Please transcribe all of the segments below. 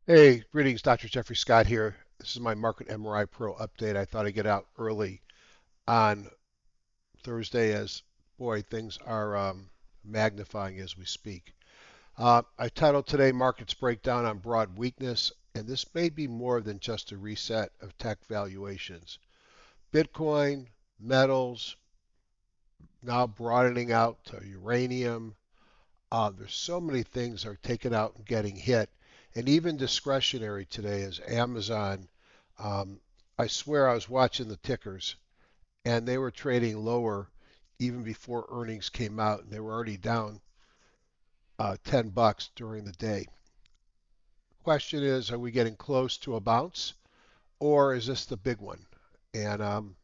Hey, greetings, Dr. Jeffrey Scott here. This is my Market MRI Pro update. I thought I'd get out early on Thursday as, boy, things are magnifying as we speak. I titled today Markets Breakdown on Broad Weakness, and this may be more than just a reset of tech valuations. Bitcoin, metals, now broadening out to uranium. There's so many things are taken out and getting hit, and even discretionary today is Amazon. Um, I swear I was watching the tickers, and they were trading lower even before earnings came out, and they were already down $10 during the day. Question is, are we getting close to a bounce, or is this the big one? And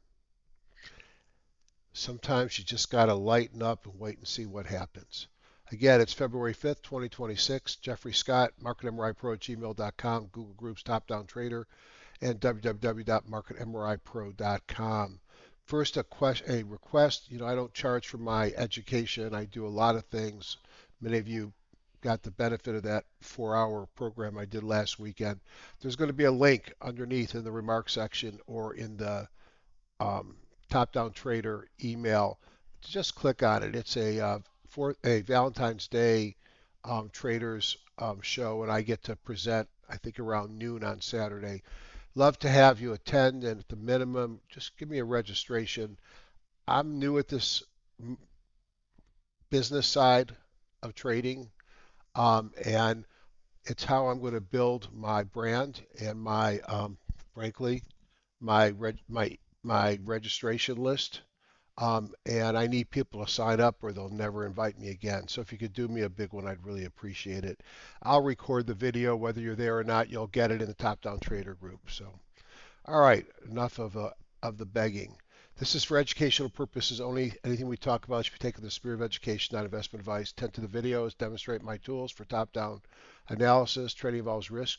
sometimes you just got to lighten up and wait and see what happens. Again, it's February 5th, 2026. Jeffrey Scott, marketmripro@gmail.com, Google Groups Top Down Trader, and www.marketmripro.com. First, a request. I don't charge for my education. I do a lot of things. Many of you got the benefit of that 4-hour program I did last weekend. There's going to be a link underneath in the remarks section or in the um, top-down trader email. Just click on it. It's a Valentine's Day traders show, and I get to present, I think, around noon on Saturday. Love to have you attend, and at the minimum, just give me a registration. I'm new at this business side of trading, and it's how I'm going to build my brand and frankly, my registration list. And I need people to sign up or they'll never invite me again. So if you could do me a big one, I'd really appreciate it. I'll record the video, whether you're there or not. You'll get it in the Top Down Trader group. So, all right, enough of the begging. This is for educational purposes only. Anything we talk about should be taken in the spirit of education, not investment advice. 10 to the videos demonstrate my tools for top-down analysis. Trading involves risk.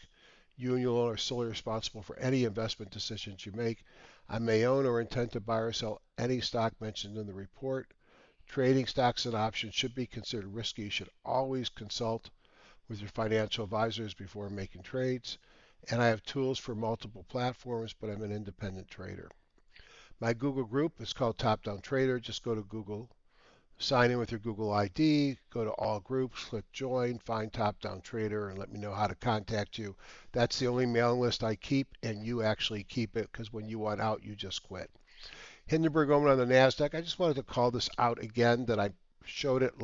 You and your owner are solely responsible for any investment decisions you make. I may own or intend to buy or sell any stock mentioned in the report. Trading stocks and options should be considered risky. You should always consult with your financial advisors before making trades. And I have tools for multiple platforms, but I'm an independent trader. My Google group is called Top Down Trader. Just go to Google, sign in with your Google ID, go to all groups, click join, find Top Down Trader, and let me know how to contact you. That's the only mailing list I keep, and you actually keep it because when you want out, you just quit. Hindenburg Omen on the NASDAQ. I just wanted to call this out again that I showed it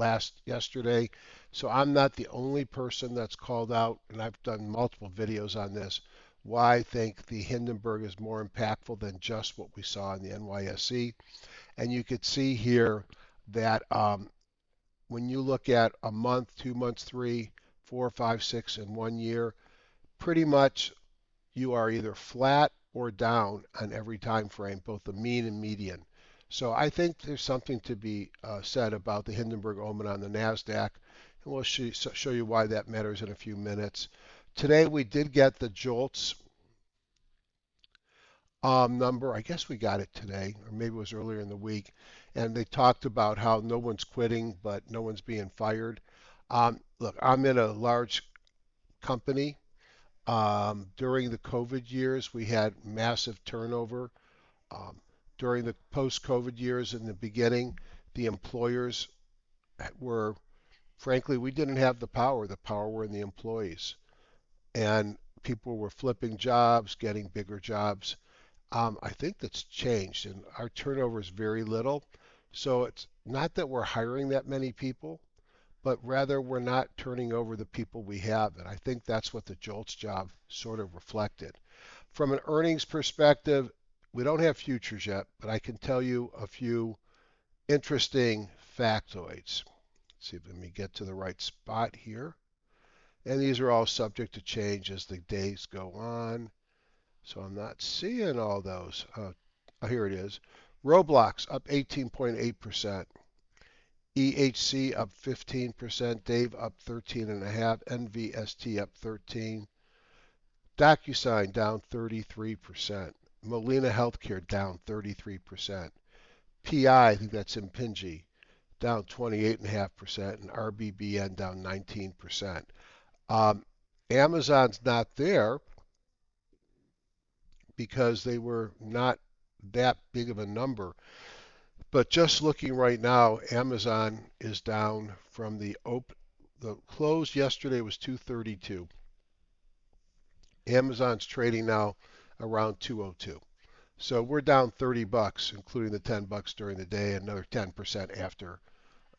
yesterday. So I'm not the only person that's called out, and I've done multiple videos on this. Why I think the Hindenburg is more impactful than just what we saw in the NYSE. And you could see here that when you look at a month, 2 months, 3, 4, 5, 6, and 1 year, pretty much you are either flat or down on every time frame, both the mean and median. So I think there's something to be said about the Hindenburg Omen on the NASDAQ, and we'll show you why that matters in a few minutes. Today we did get the JOLTS number. I guess we got it today, or maybe it was earlier in the week, and they talked about how no one's quitting, but no one's being fired. Look, I'm in a large company. During the COVID years, we had massive turnover. Um, During the post-COVID years in the beginning, the employers were, frankly, we didn't have the power. The power were in the employees. And people were flipping jobs, getting bigger jobs. I think that's changed, and our turnover is very little. So it's not that we're hiring that many people, but rather we're not turning over the people we have. And I think that's what the JOLTS job sort of reflected. From an earnings perspective, we don't have futures yet, but I can tell you a few interesting factoids. Let's see, let me get to the right spot here. And these are all subject to change as the days go on. So I'm not seeing all those. Oh, here it is. Roblox up 18.8%. EHC up 15%. Dave up 13.5%. NVST up 13%. DocuSign down 33%. Molina Healthcare down 33%. PI, I think that's Impinji, down 28.5%, and RBBN down 19%. Um, Amazon's not there because they were not that big of a number. But just looking right now, Amazon is down from the close yesterday was 232. Amazon's trading now around 202. So we're down 30 bucks, including the 10 bucks during the day, and another 10% after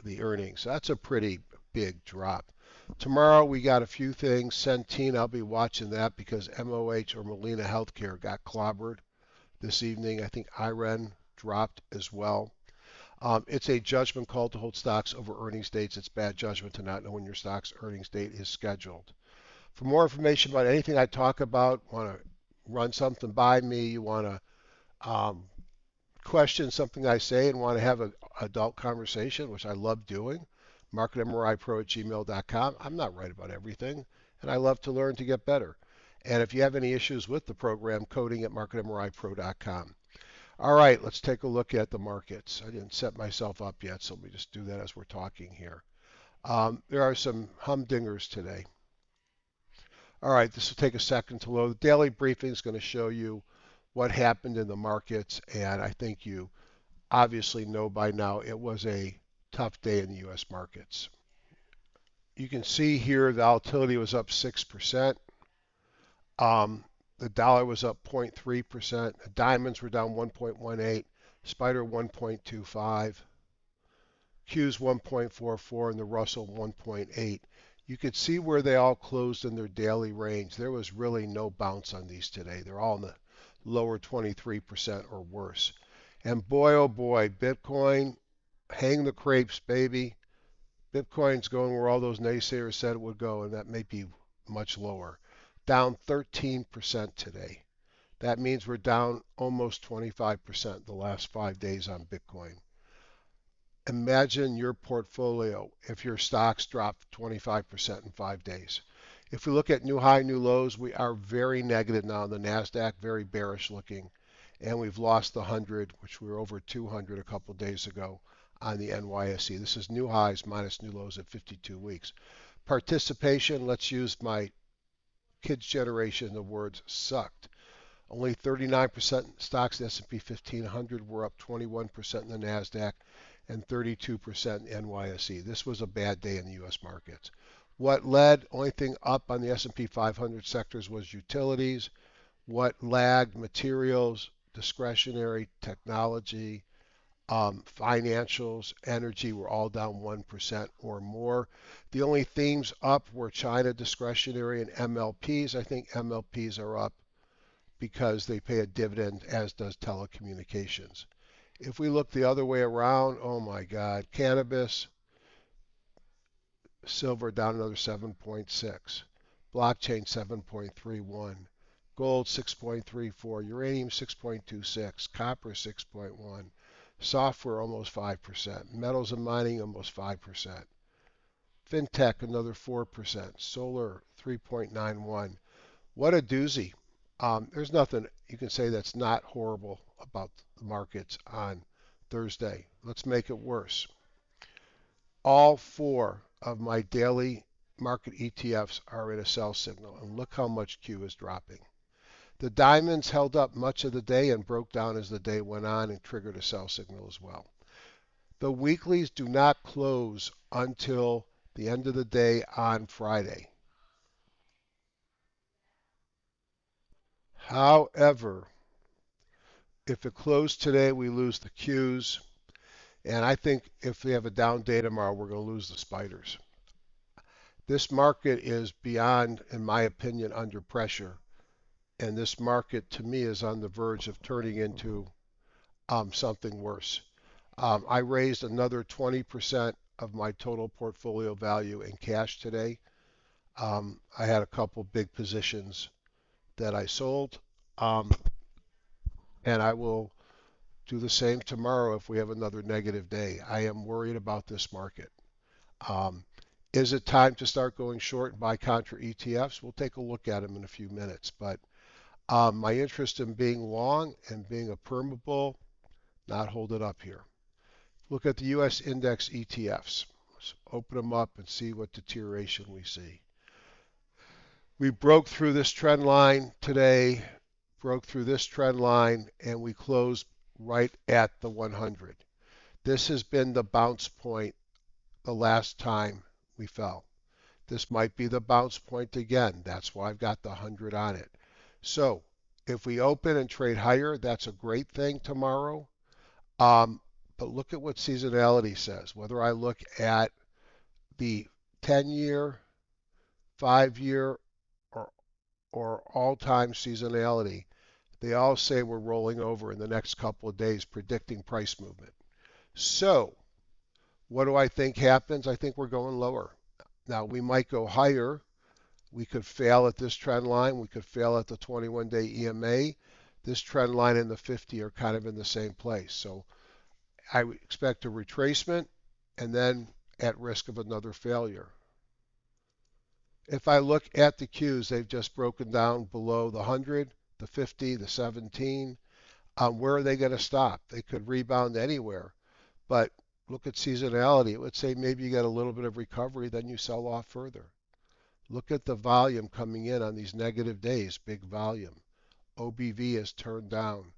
the earnings. So that's a pretty big drop. Tomorrow we got a few things. Centene, I'll be watching that because MOH or Molina Healthcare got clobbered this evening. I think IREN dropped as well. It's a judgment call to hold stocks over earnings dates. It's bad judgment to not know when your stock's earnings date is scheduled. For more information about anything I talk about, want to run something by me, you want to question something I say and want to have an adult conversation, which I love doing, marketmripro@gmail.com. I'm not right about everything, and I love to learn to get better. And if you have any issues with the program, coding at marketmripro.com. All right, let's take a look at the markets. I didn't set myself up yet, so let me just do that as we're talking here. There are some humdingers today. All right, this will take a second to load. The daily briefing is going to show you what happened in the markets, and I think you obviously know by now it was a tough day in the U.S. markets. You can see here the volatility was up 6%. The dollar was up 0.3%. The diamonds were down 1.18. Spider 1.25. Q's 1.44 and the Russell 1.8. You could see where they all closed in their daily range. There was really no bounce on these today. They're all in the lower 23% or worse. And boy, oh boy, Bitcoin, hang the crepes, baby. Bitcoin's going where all those naysayers said it would go, and that may be much lower. Down 13% today. That means we're down almost 25% the last 5 days on Bitcoin. Imagine your portfolio if your stocks drop 25% in 5 days. If we look at new high, new lows, we are very negative now. The NASDAQ, very bearish looking. And we've lost the 100, which we were over 200 a couple days ago on the NYSE. This is new highs minus new lows at 52 weeks. Participation, let's use my kids' generation, the words sucked. Only 39% stocks in S&P 1500 were up 21% in the NASDAQ and 32% in NYSE. This was a bad day in the U.S. markets. What led? Only thing up on the S&P 500 sectors was utilities. What lagged? Materials, discretionary, technology, financials, energy were all down 1% or more. The only themes up were China discretionary and MLPs. I think MLPs are up because they pay a dividend, as does telecommunications. If we look the other way around, oh my God, cannabis, silver down another 7.6, blockchain 7.31, gold 6.34, uranium 6.26, copper 6.1, software almost 5%, metals and mining almost 5%, fintech another 4%, solar 3.91. What a doozy. There's nothing you can say that's not horrible about the markets on Thursday. Let's make it worse. All four of my daily market ETFs are in a sell signal, and look how much Q is dropping. The diamonds held up much of the day and broke down as the day went on and triggered a sell signal as well. The weeklies do not close until the end of the day on Friday. However, if it closed today, we lose the Qs. And I think if we have a down day tomorrow, we're going to lose the spiders. This market is beyond, in my opinion, under pressure. And this market, to me, is on the verge of turning into something worse. I raised another 20% of my total portfolio value in cash today. I had a couple big positions that I sold. And I will do the same tomorrow if we have another negative day. I am worried about this market. Is it time to start going short and buy contra ETFs? We'll take a look at them in a few minutes. But my interest in being long and being a perma bull, not hold it up here. Look at the U.S. index ETFs. Let's open them up and see what deterioration we see. We broke through this trend line today, broke through this trend line, and we closed right at the 100. This has been the bounce point the last time we fell. This might be the bounce point again. That's why I've got the 100 on it. So if we open and trade higher, that's a great thing tomorrow. Um, but look at what seasonality says. Whether I look at the 10-year, 5-year, or, or all-time seasonality, they all say we're rolling over in the next couple of days, predicting price movement. So what do I think happens? I think we're going lower. Now, we might go higher. We could fail at this trend line. We could fail at the 21-day EMA. This trend line and the 50 are kind of in the same place. So I would expect a retracement and then at risk of another failure. If I look at the Qs, they've just broken down below the 100, the 50, the 17. Where are they going to stop? They could rebound anywhere. But look at seasonality. It would say maybe you get a little bit of recovery, then you sell off further. Look at the volume coming in on these negative days, big volume. OBV is turned down.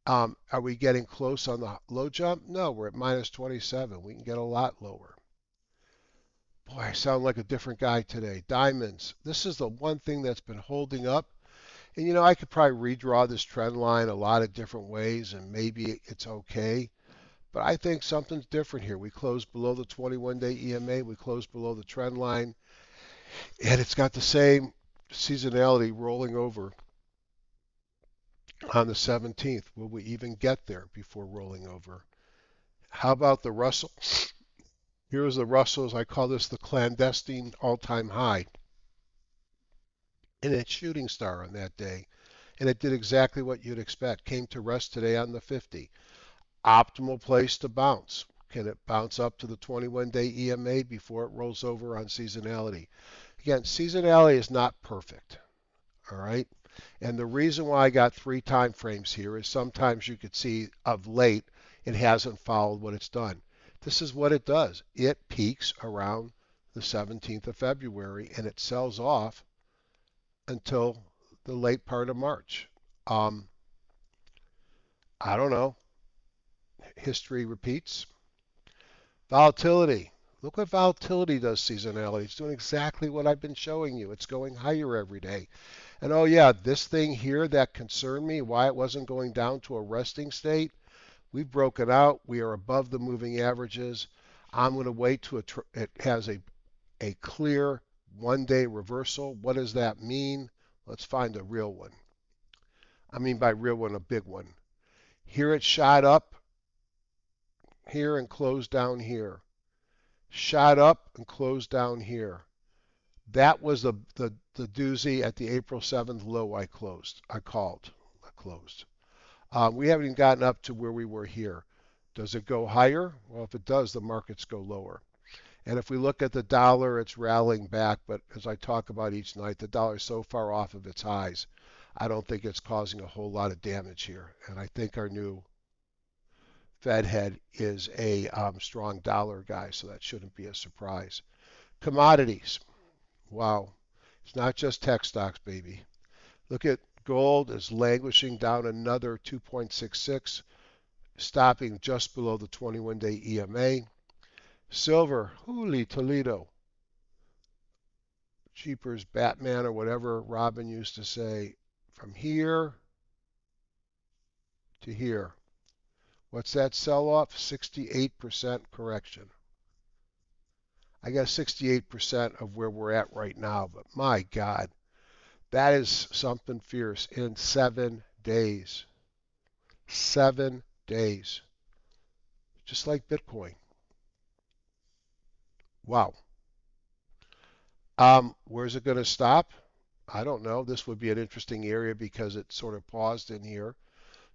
Are we getting close on the low jump? No, we're at minus 27. We can get a lot lower. Boy, I sound like a different guy today. Diamonds. This is the one thing that's been holding up. And you know, I could probably redraw this trend line a lot of different ways and maybe it's okay. But I think something's different here. We closed below the 21-day EMA. We closed below the trend line. And it's got the same seasonality rolling over on the 17th. Will we even get there before rolling over? How about the Russell? Here's the Russells. I call this the clandestine all-time high. And it's shooting star on that day. And it did exactly what you'd expect. Came to rest today on the 50. Optimal place to bounce. Can it bounce up to the 21-day EMA before it rolls over on seasonality? Again, seasonality is not perfect. All right. And the reason why I got 3 time frames here is sometimes you could see of late it hasn't followed what it's done. This is what it does. It peaks around the 17th of February and it sells off until the late part of March. I don't know. History repeats. Volatility. Look what volatility does seasonality. It's doing exactly what I've been showing you. It's going higher every day. And oh yeah, this thing here that concerned me, why it wasn't going down to a resting state, we've broken out. We are above the moving averages. I'm going to wait till it has a clear one-day reversal. What does that mean? Let's find a real one. I mean by real one, a big one. Here it shot up here and closed down here. Shot up and closed down here. That was the doozy at the April 7th low I closed. I called. We haven't even gotten up to where we were here. Does it go higher? Well, if it does, the markets go lower. And if we look at the dollar, it's rallying back. But as I talk about each night, the dollar is so far off of its highs, I don't think it's causing a whole lot of damage here. And I think our new Fed head is a strong dollar guy, so that shouldn't be a surprise. Commodities. Wow. It's not just tech stocks, baby. Look at gold is languishing down another 2.66, stopping just below the 21-day EMA. Silver, holy Toledo. Cheapers Batman or whatever Robin used to say, from here to here. What's that sell-off? 68% correction. I got 68% of where we're at right now, but my God, that is something fierce in 7 days. 7 days. Just like Bitcoin. Wow. Where's it going to stop? I don't know. This would be an interesting area because it sort of paused in here.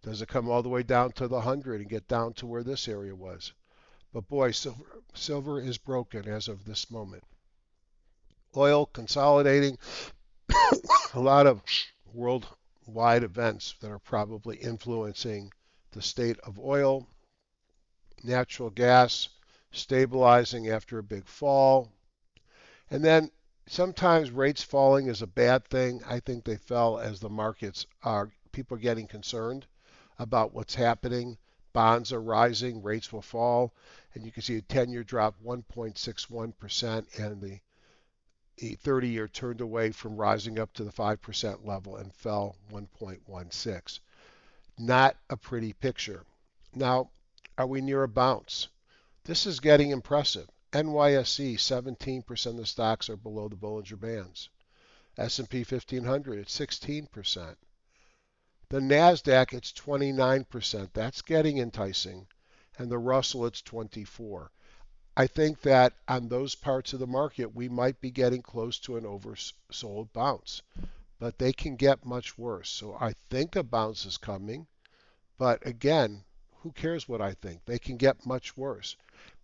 Does it come all the way down to the 100 and get down to where this area was? But boy, silver is broken as of this moment. Oil consolidating. A lot of worldwide events that are probably influencing the state of oil. Natural gas stabilizing after a big fall. And then Sometimes rates falling is a bad thing. I think they fell as the markets are, people are getting concerned about what's happening. Bonds are rising, rates will fall, and you can see a 10-year drop 1.61%, and the 30-year turned away from rising up to the 5% level and fell 1.16. Not a pretty picture. Now, are we near a bounce? This is getting impressive. NYSE, 17% of the stocks are below the Bollinger Bands. S&P 1500 at 16%. The NASDAQ, it's 29%. That's getting enticing. And the Russell, it's 24. I think that on those parts of the market, we might be getting close to an oversold bounce. But they can get much worse. So I think a bounce is coming. But again, who cares what I think? They can get much worse.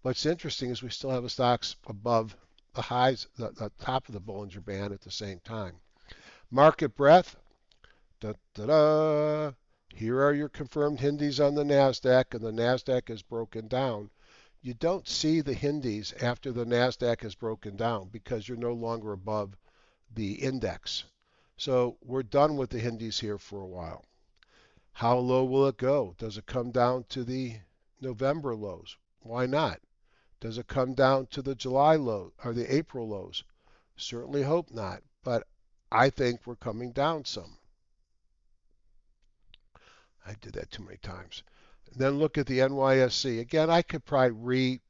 What's interesting is we still have the stocks above the highs, the top of the Bollinger Band at the same time. Market breadth, da, da, da. Here are your confirmed Hindies on the NASDAQ, and the NASDAQ is broken down. You don't see the Hindies after the NASDAQ is broken down because you're no longer above the index. So we're done with the Hindies here for a while. How low will it go? Does it come down to the November lows? Why not? Does it come down to the July low or the April lows? Certainly hope not, but I think we're coming down some. I did that too many times. Then look at the NYSE. Again, I could probably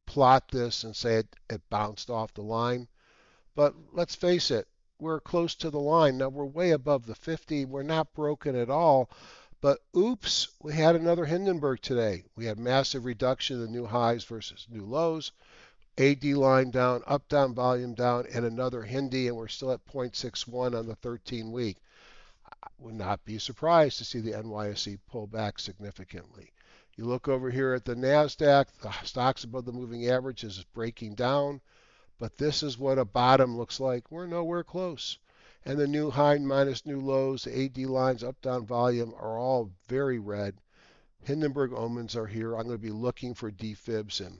replot this and say it bounced off the line, but let's face it, we're close to the line. Now we're way above the 50. We're not broken at all. But oops, we had another Hindenburg today. We had massive reduction in the new highs versus new lows. AD line down, up down, volume down, and another Hindi, and we're still at 0.61 on the 13-week. I would not be surprised to see the NYSE pull back significantly. You look over here at the NASDAQ, the stocks above the moving average is breaking down. But this is what a bottom looks like. We're nowhere close. And the new high minus new lows, the AD lines, up, down, volume are all very red. Hindenburg omens are here. I'm going to be looking for defibs and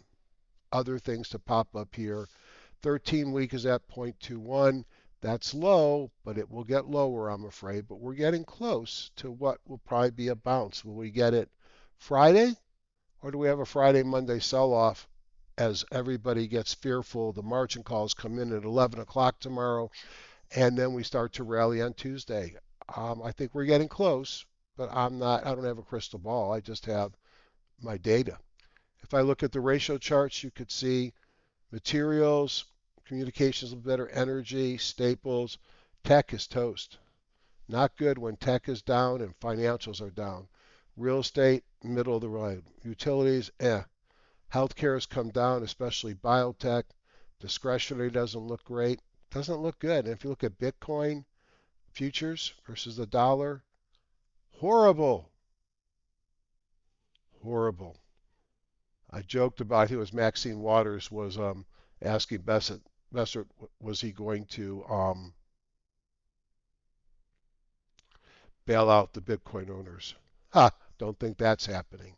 other things to pop up here. 13-week is at 0.21. That's low, but it will get lower, I'm afraid. But we're getting close to what will probably be a bounce. Will we get it Friday? Or do we have a Friday, Monday sell-off as everybody gets fearful? The margin calls come in at 11 o'clock tomorrow, and then we start to rally on Tuesday. I think we're getting close, but I don't have a crystal ball. I just have my data. If I look at the ratio charts, you could see materials, communications a little better, energy, staples, tech is toast. Not good when tech is down and financials are down. Real estate, middle of the road. Utilities, Healthcare has come down, especially biotech. Discretionary doesn't look great. Doesn't look good. And if you look at Bitcoin futures versus the dollar, horrible. Horrible. I joked about, I think it was Maxine Waters was asking Besser, was he going to bail out the Bitcoin owners? Ha, don't think that's happening.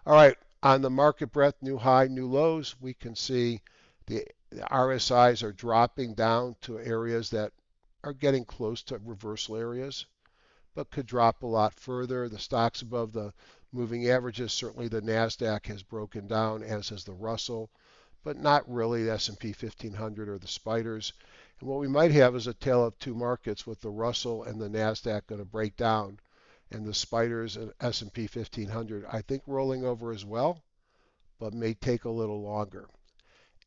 All right, on the market breadth, new high, new lows, we can see the RSIs are dropping down to areas that are getting close to reversal areas, but could drop a lot further. The stocks above the moving averages, certainly the NASDAQ has broken down, as has the Russell, but not really the S&P 1500 or the spiders. And what we might have is a tale of two markets, with the Russell and the NASDAQ going to break down, and the spiders and S&P 1500, I think, rolling over as well, but may take a little longer.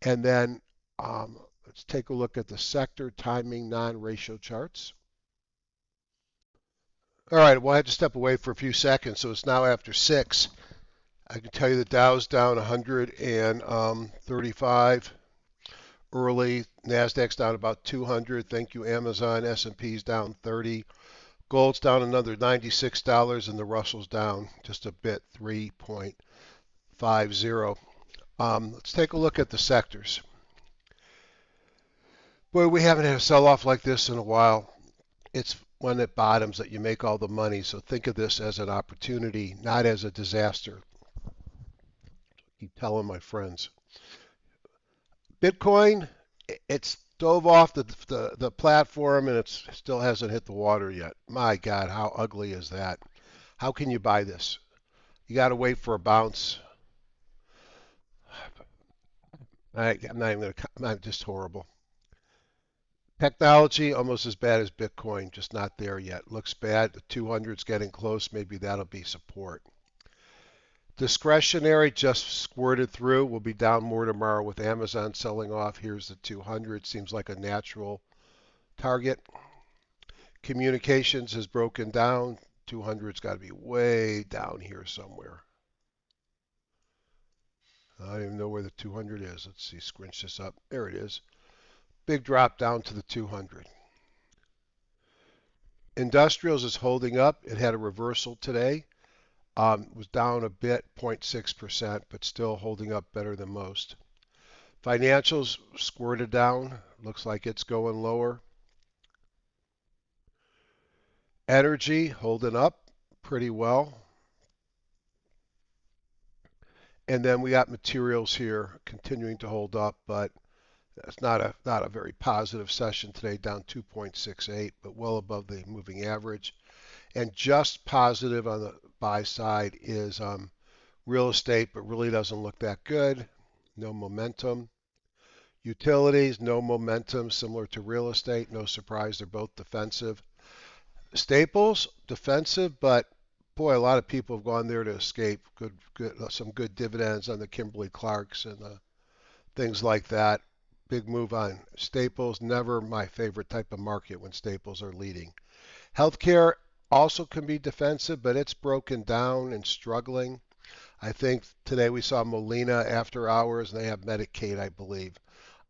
And then let's take a look at the sector timing non-ratio charts. All right, well, I had to step away for a few seconds, so it's now after 6. I can tell you the Dow's down 135 early. NASDAQ's down about 200. Thank you, Amazon. S&P's down 30. Gold's down another $96, and the Russell's down just a bit, 3.50. Let's take a look at the sectors. Boy, we haven't had a sell-off like this in a while. It's when it bottoms that you make all the money, so think of this as an opportunity, not as a disaster. I keep telling my friends. Bitcoin, it's dove off the platform and it still hasn't hit the water yet. My God, how ugly is that? How can you buy this? You got to wait for a bounce. I'm not even gonna. I'm just horrible. Technology almost as bad as Bitcoin, just not there yet. Looks bad. The 200's getting close. Maybe that'll be support. Discretionary just squirted through. We'll be down more tomorrow with Amazon selling off. Here's the 200. Seems like a natural target. Communications has broken down. 200's got to be way down here somewhere. I don't even know where the 200 is. Let's see, scrunch this up. There it is. Big drop down to the 200. Industrials is holding up. It had a reversal today. Was down a bit, 0.6%, but still holding up better than most. Financials squirted down. Looks like it's going lower. Energy holding up pretty well. And then we got materials here continuing to hold up, but that's not a very positive session today, down 2.68, but well above the moving average. And just positive on the buy side is real estate, but really doesn't look that good. No momentum. Utilities, no momentum, similar to real estate. No surprise, they're both defensive. Staples, defensive, but boy, a lot of people have gone there to escape some good dividends on the Kimberly Clarks and things like that. Big move on Staples. Never my favorite type of market when Staples are leading. Healthcare also can be defensive, but it's broken down and struggling. I think today we saw Molina after hours, and they have Medicaid, I believe.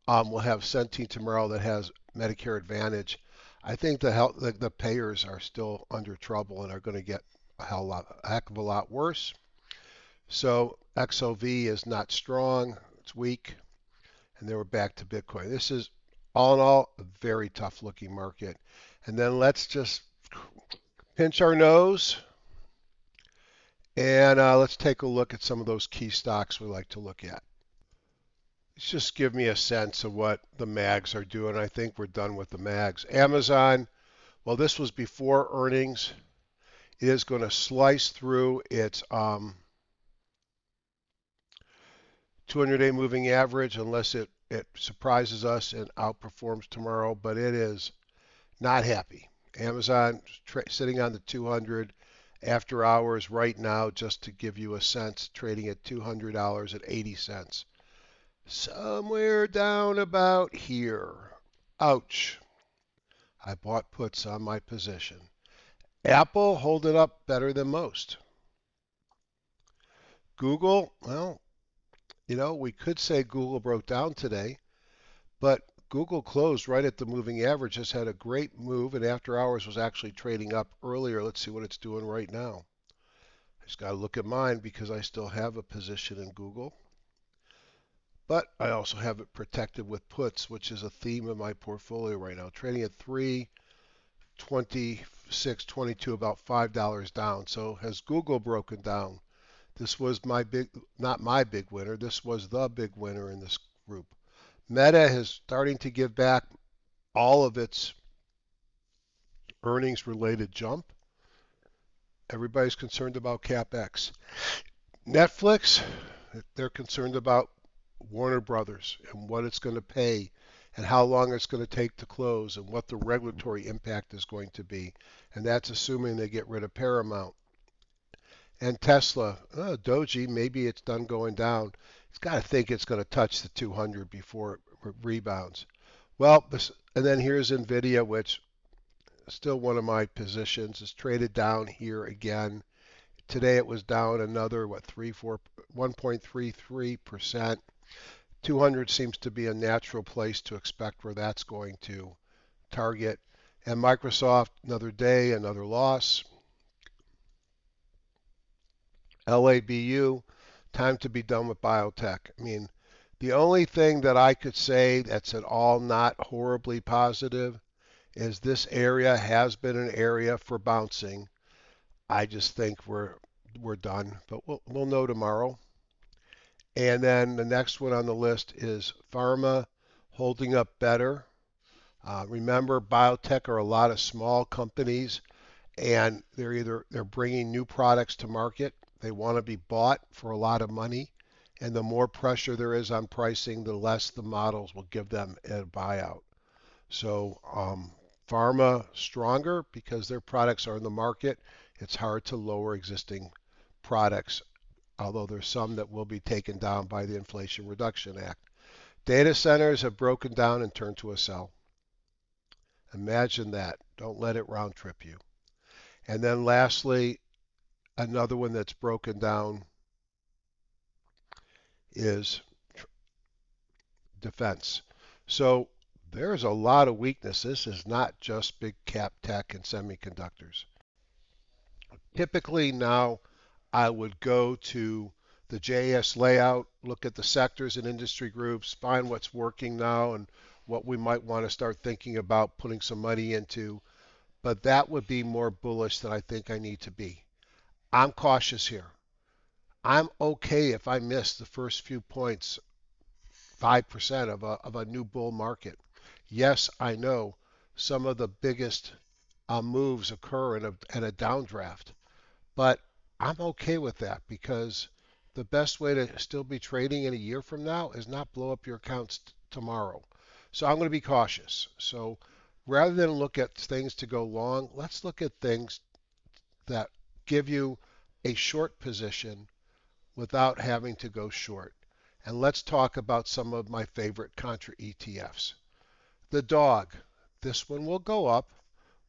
We'll have Centene tomorrow that has Medicare Advantage. I think the payers are still under trouble and are going to get a heck of a lot worse. So XOV is not strong, it's weak, and then we're back to Bitcoin. This is all in all a very tough looking market. And then let's just pinch our nose and let's take a look at some of those key stocks we like to look at. Let's just give me a sense of what the mags are doing. I think we're done with the mags. Amazon, well, this was before earnings. It is going to slice through its 200-day moving average unless it surprises us and outperforms tomorrow, but it is not happy. Amazon sitting on the 200 after hours right now, just to give you a sense, trading at $200.80. Somewhere down about here. Ouch. I bought puts on my position. Apple holding up better than most. Google, well, we could say Google broke down today, but Google closed right at the moving average, just had a great move, and after hours was actually trading up earlier. Let's see what it's doing right now. I just got to look at mine because I still have a position in Google. But I also have it protected with puts, which is a theme of my portfolio right now. Trading at 326.22, about $5 down. So has Google broken down? This was not my big winner. This was the big winner in this group. Meta is starting to give back all of its earnings related jump. Everybody's concerned about CapEx. Netflix, they're concerned about Warner Brothers and what it's going to pay and how long it's going to take to close and what the regulatory impact is going to be. And that's assuming they get rid of Paramount. And Tesla, Doji, maybe it's done going down. It's got to think it's going to touch the 200 before it rebounds. Well, and then here's NVIDIA, which is still one of my positions. It's traded down here again. Today it was down another, 1.33%. 200 seems to be a natural place to expect where that's going to target. And Microsoft, another day, another loss. LABU, time to be done with biotech. I mean, the only thing that I could say that's at all not horribly positive is this area has been an area for bouncing. I just think we're done, but we'll know tomorrow. And then the next one on the list is pharma, holding up better. Remember, biotech are a lot of small companies, and they're bringing new products to market. They want to be bought for a lot of money, and the more pressure there is on pricing, the less the models will give them a buyout. So pharma stronger because their products are in the market. It's hard to lower existing products, although there's some that will be taken down by the Inflation Reduction Act. Data centers have broken down and turned to a sell. Imagine that. Don't let it round trip you. And then lastly, another one that's broken down is defense. So there's a lot of weakness. This is not just big cap tech and semiconductors. Typically now I would go to the JS layout, look at the sectors and industry groups, find what's working now and what we might want to start thinking about putting some money into. But that would be more bullish than I think I need to be. I'm cautious here. I'm okay if I miss the first few points, 5% of a new bull market. Yes, I know some of the biggest moves occur in a downdraft, but I'm okay with that because the best way to still be trading in a year from now is not blow up your accounts tomorrow. So I'm going to be cautious. So rather than look at things to go long, let's look at things that give you a short position without having to go short. And let's talk about some of my favorite contra ETFs. The dog. This one will go up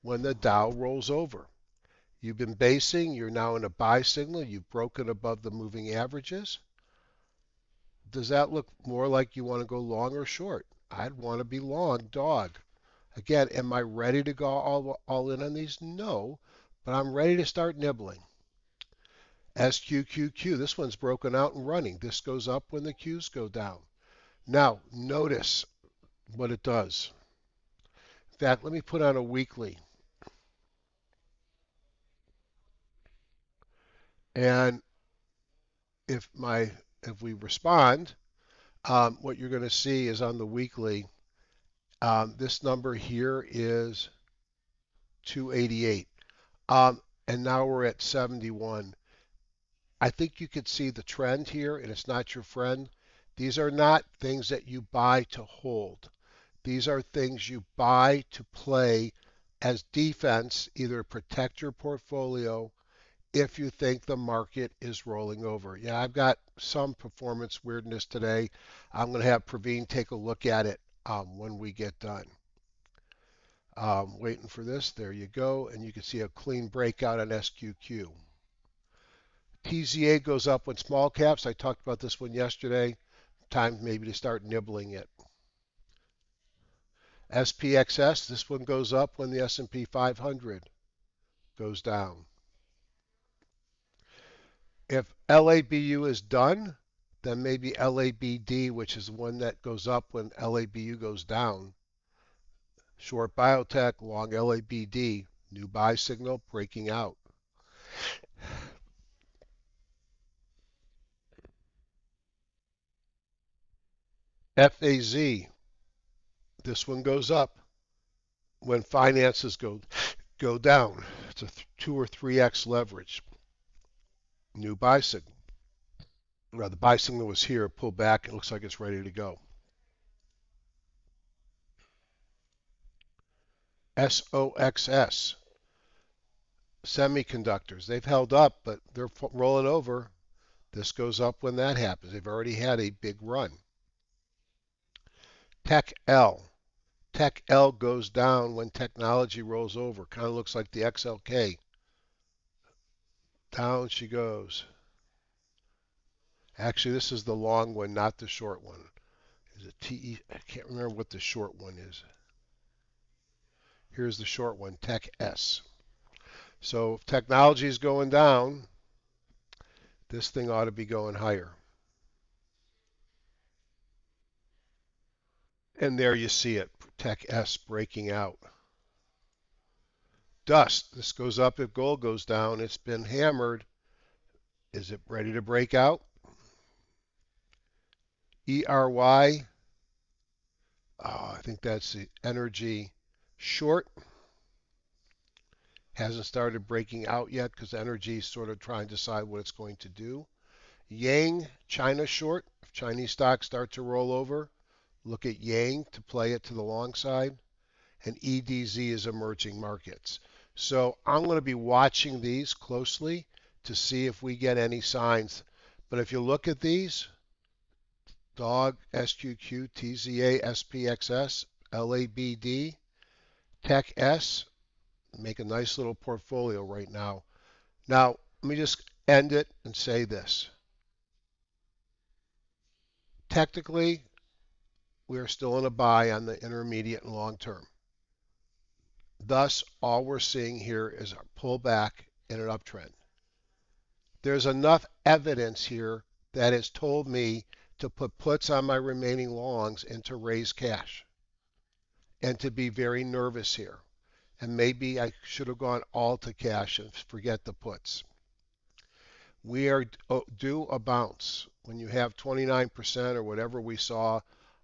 when the Dow rolls over. You've been basing, you're now in a buy signal, you've broken above the moving averages. Does that look more like you want to go long or short? I'd want to be long dog. Again, am I ready to go all in on these? No, but I'm ready to start nibbling. SQQQ, this one's broken out and running. This goes up when the Qs go down. Now, notice what it does. In fact, let me put on a weekly. And if we respond, what you're going to see is on the weekly, this number here is 288. And now we're at 71. I think you could see the trend here, and it's not your friend. These are not things that you buy to hold. These are things you buy to play as defense, either protect your portfolio if you think the market is rolling over. Yeah, I've got some performance weirdness today. I'm going to have Praveen take a look at it when we get done. Waiting for this. There you go. And you can see a clean breakout on SQQ. TZA goes up when small caps. I talked about this one yesterday. Time maybe to start nibbling it. SPXS, this one goes up when the S&P 500 goes down. If LABU is done, then maybe LABD, which is the one that goes up when LABU goes down. Short biotech, long LABD, new buy signal breaking out. FAZ, this one goes up when finances go down. It's a 2 or 3x leverage. New buy signal. Now the buy signal was here, pull back. It looks like it's ready to go. SOXS, semiconductors. They've held up, but they're rolling over. This goes up when that happens. They've already had a big run. Tech L. Tech L goes down when technology rolls over. Kind of looks like the XLK. Down she goes. Actually, this is the long one, not the short one. Is it TE? I can't remember what the short one is. Here's the short one, Tech S. So if technology is going down, this thing ought to be going higher. And there you see it, Tech S breaking out. Dust, this goes up if gold goes down. It's been hammered. Is it ready to break out? ERY, I think that's the energy short. Hasn't started breaking out yet because energy is sort of trying to decide what it's going to do. Yang, China short. If Chinese stocks start to roll over, look at Yang to play it to the long side. And EDZ is emerging markets. So I'm going to be watching these closely to see if we get any signs. But if you look at these, DOG, SQQ, TZA, SPXS, LABD, Tech S, make a nice little portfolio right now. Now, let me just end it and say this. Technically, we are still in a buy on the intermediate and long term. Thus, all we're seeing here is a pullback in an uptrend. There's enough evidence here that has told me to put puts on my remaining longs and to raise cash and to be very nervous here. And maybe I should have gone all to cash and forget the puts. We are due a bounce. When you have 29% or whatever we saw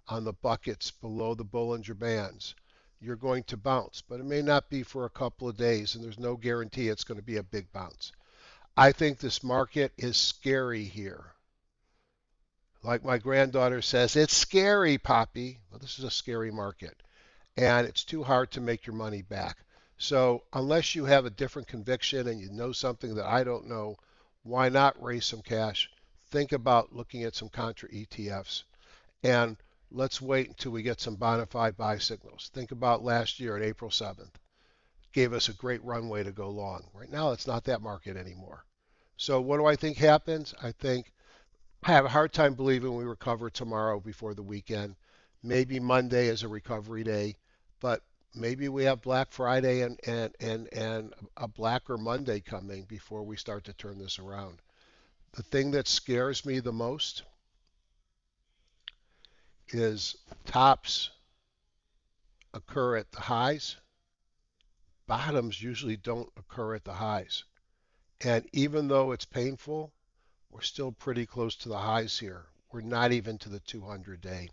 on the buckets below the Bollinger Bands, you're going to bounce. But it may not be for a couple of days, and there's no guarantee it's going to be a big bounce. I think this market is scary here. Like my granddaughter says, it's scary, Poppy. Well, this is a scary market, and it's too hard to make your money back. So unless you have a different conviction and you know something that I don't know, why not raise some cash? Think about looking at some contra ETFs, and let's wait until we get some bona fide buy signals. Think about last year on April 7th. Gave us a great runway to go long. Right now, it's not that market anymore. So what do I think happens? I have a hard time believing we recover tomorrow before the weekend. Maybe Monday is a recovery day, but maybe we have Black Friday and a Blacker Monday coming before we start to turn this around. The thing that scares me the most is tops occur at the highs. Bottoms usually don't occur at the highs. And even though it's painful, we're still pretty close to the highs here. We're not even to the 200-day.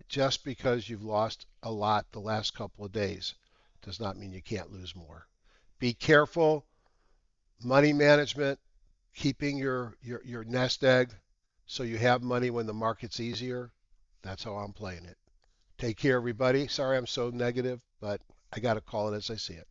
Just because you've lost a lot the last couple of days does not mean you can't lose more. Be careful. Money management, keeping your nest egg so you have money when the market's easier. That's how I'm playing it. Take care, everybody. Sorry I'm so negative, but I got to call it as I see it.